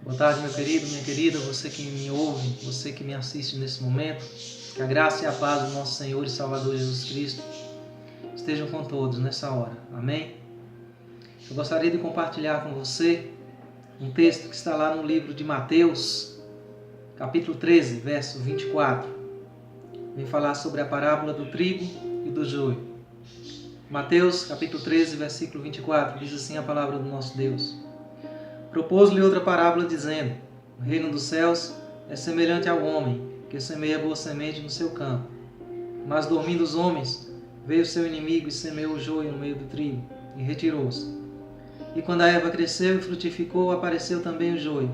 Boa tarde, meu querido, minha querida, você que me ouve, você que me assiste nesse momento. Que a graça e a paz do nosso Senhor e Salvador Jesus Cristo estejam com todos nessa hora. Amém? Eu gostaria de compartilhar com você um texto que está lá no livro de Mateus, capítulo 13, verso 24. Vem falar sobre a parábola do trigo e do joio. Mateus, capítulo 13, versículo 24, diz assim a palavra do nosso Deus. Propôs-lhe outra parábola, dizendo: O reino dos céus é semelhante ao homem que semeia boa semente no seu campo. Mas, dormindo os homens, veio seu inimigo e semeou o joio no meio do trigo, e retirou-se. E quando a erva cresceu e frutificou, apareceu também o joio.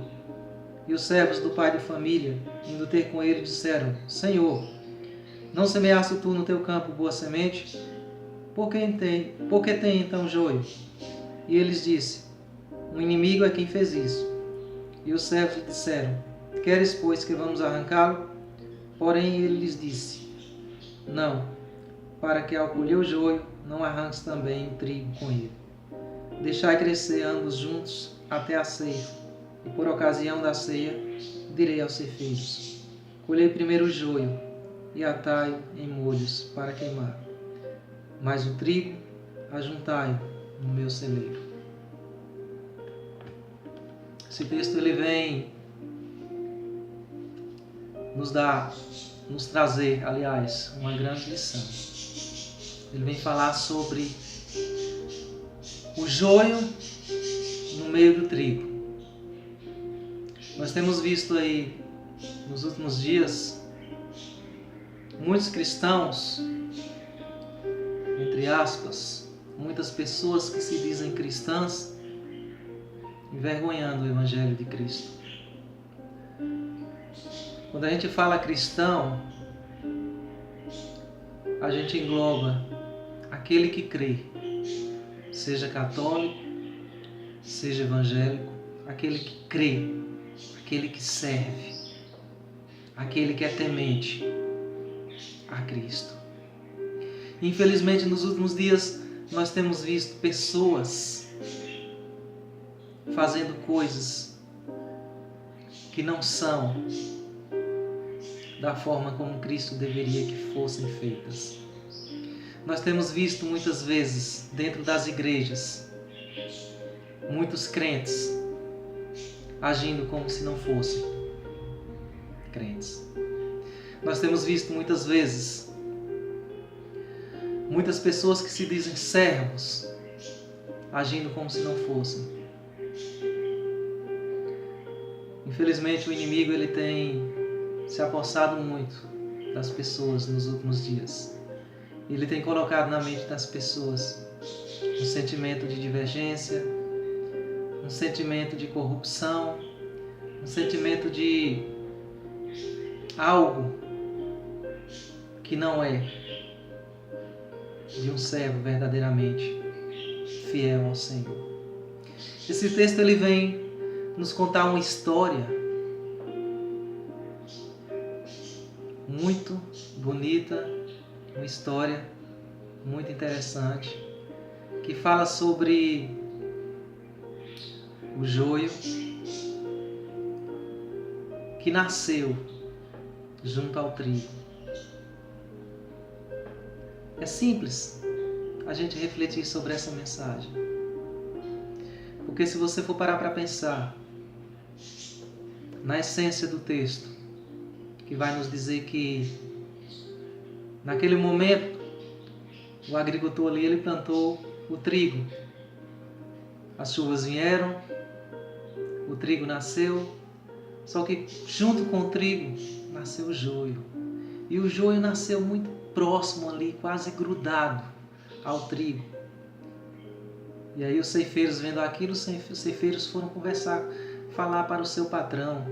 E os servos do pai de família, indo ter com ele, disseram: Senhor, não semeaste tu no teu campo boa semente? Por que tem então joio? E eles disse: Um inimigo é quem fez isso. E os servos lhe disseram: Queres, pois, que vamos arrancá-lo? Porém ele lhes disse: Não, para que ao colher o joio, não arranques também o trigo com ele. Deixai crescer ambos juntos até a ceifa, e por ocasião da ceia direi aos ceifeiros: Colhei primeiro o joio, e atai-o em molhos para queimar. Mas o trigo ajuntai-o no meu celeiro. Esse texto ele vem nos trazer, aliás, uma grande lição. Ele vem falar sobre o joio no meio do trigo. Nós temos visto aí nos últimos dias muitos cristãos, entre aspas, muitas pessoas que se dizem cristãs, envergonhando o Evangelho de Cristo. Quando a gente fala cristão, a gente engloba aquele que crê, seja católico, seja evangélico, aquele que crê, aquele que serve, aquele que é temente a Cristo. Infelizmente, nos últimos dias, nós temos visto pessoas fazendo coisas que não são da forma como Cristo deveria que fossem feitas. Nós temos visto muitas vezes dentro das igrejas muitos crentes agindo como se não fossem crentes. Nós temos visto muitas vezes muitas pessoas que se dizem servos agindo como se não fossem. Infelizmente, o inimigo ele tem se apossado muito das pessoas nos últimos dias. Ele tem colocado na mente das pessoas um sentimento de divergência, um sentimento de corrupção, um sentimento de algo que não é de um servo verdadeiramente fiel ao Senhor. Esse texto ele vem nos contar uma história muito bonita, uma história muito interessante, que fala sobre o joio que nasceu junto ao trigo. É simples a gente refletir sobre essa mensagem, porque se você for parar para pensar na essência do texto, que vai nos dizer que naquele momento o agricultor ali ele plantou o trigo. As chuvas vieram, o trigo nasceu, só que junto com o trigo nasceu o joio. E o joio nasceu muito próximo ali, quase grudado ao trigo. E aí os ceifeiros vendo aquilo, os ceifeiros foram falar para o seu patrão: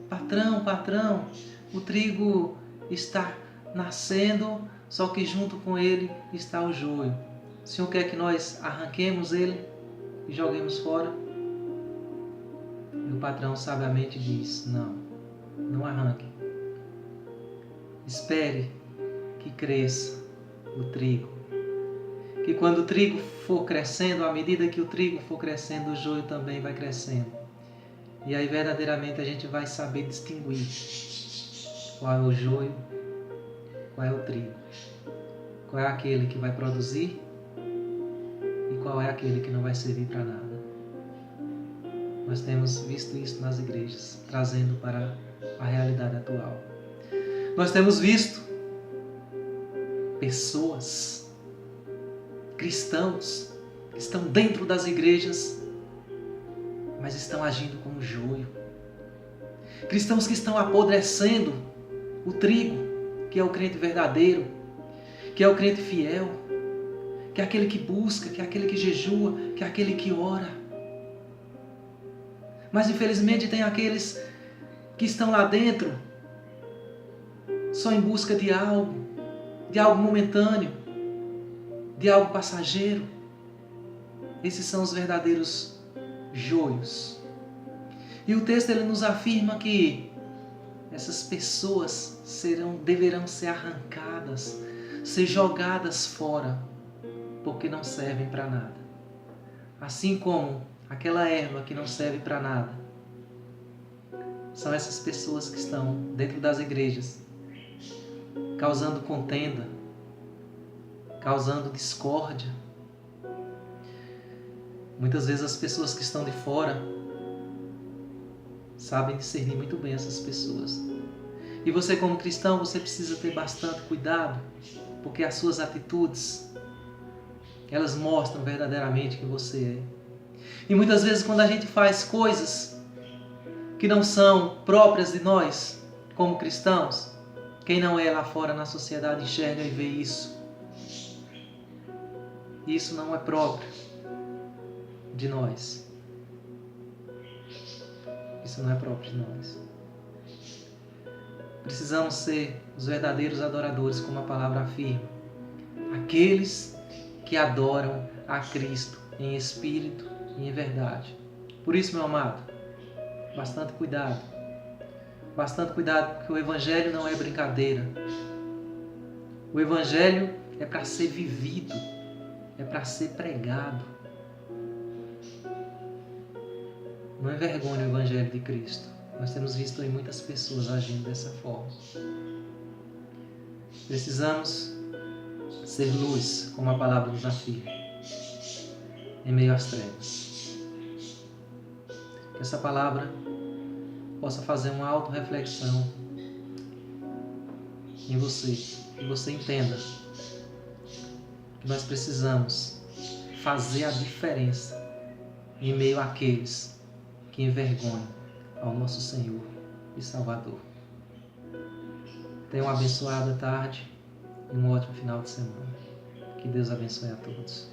Patrão, o trigo está nascendo, só que junto com ele está o joio. O Senhor quer que nós arranquemos ele e joguemos fora? E o patrão sabiamente diz: não arranque. Espere que cresça o trigo. Que quando o trigo for crescendo, à medida que o trigo for crescendo, o joio também vai crescendo. E aí verdadeiramente a gente vai saber distinguir qual é o joio, qual é o trigo, qual é aquele que vai produzir e qual é aquele que não vai servir para nada. Nós temos visto isso nas igrejas, trazendo para a realidade atual. Nós temos visto pessoas, cristãos, que estão dentro das igrejas, mas estão agindo como joio. Cristãos que estão apodrecendo o trigo, que é o crente verdadeiro, que é o crente fiel, que é aquele que busca, que é aquele que jejua, que é aquele que ora. Mas infelizmente tem aqueles que estão lá dentro só em busca de algo momentâneo, de algo passageiro. Esses são os verdadeiros joios. E o texto ele nos afirma que essas pessoas deverão ser arrancadas, ser jogadas fora, porque não servem para nada. Assim como aquela erva que não serve para nada, são essas pessoas que estão dentro das igrejas, causando contenda, causando discórdia. Muitas vezes as pessoas que estão de fora sabem discernir muito bem essas pessoas. E você como cristão, você precisa ter bastante cuidado, porque as suas atitudes, elas mostram verdadeiramente quem você é. E muitas vezes quando a gente faz coisas que não são próprias de nós, como cristãos, quem não é lá fora na sociedade enxerga e vê isso. Isso não é próprio de nós. Isso não é próprio de nós. Precisamos ser os verdadeiros adoradores, como a palavra afirma. Aqueles que adoram a Cristo em espírito e em verdade. Por isso, meu amado, bastante cuidado. Bastante cuidado, porque o Evangelho não é brincadeira. O Evangelho é para ser vivido, é para ser pregado. Não envergonhe o Evangelho de Cristo. Nós temos visto aí muitas pessoas agindo dessa forma. Precisamos ser luz, como a palavra nos afirma, em meio às trevas. Que essa palavra possa fazer uma auto-reflexão em você, que você entenda que nós precisamos fazer a diferença em meio àqueles que envergonham ao nosso Senhor e Salvador. Tenha uma abençoada tarde e um ótimo final de semana. Que Deus abençoe a todos.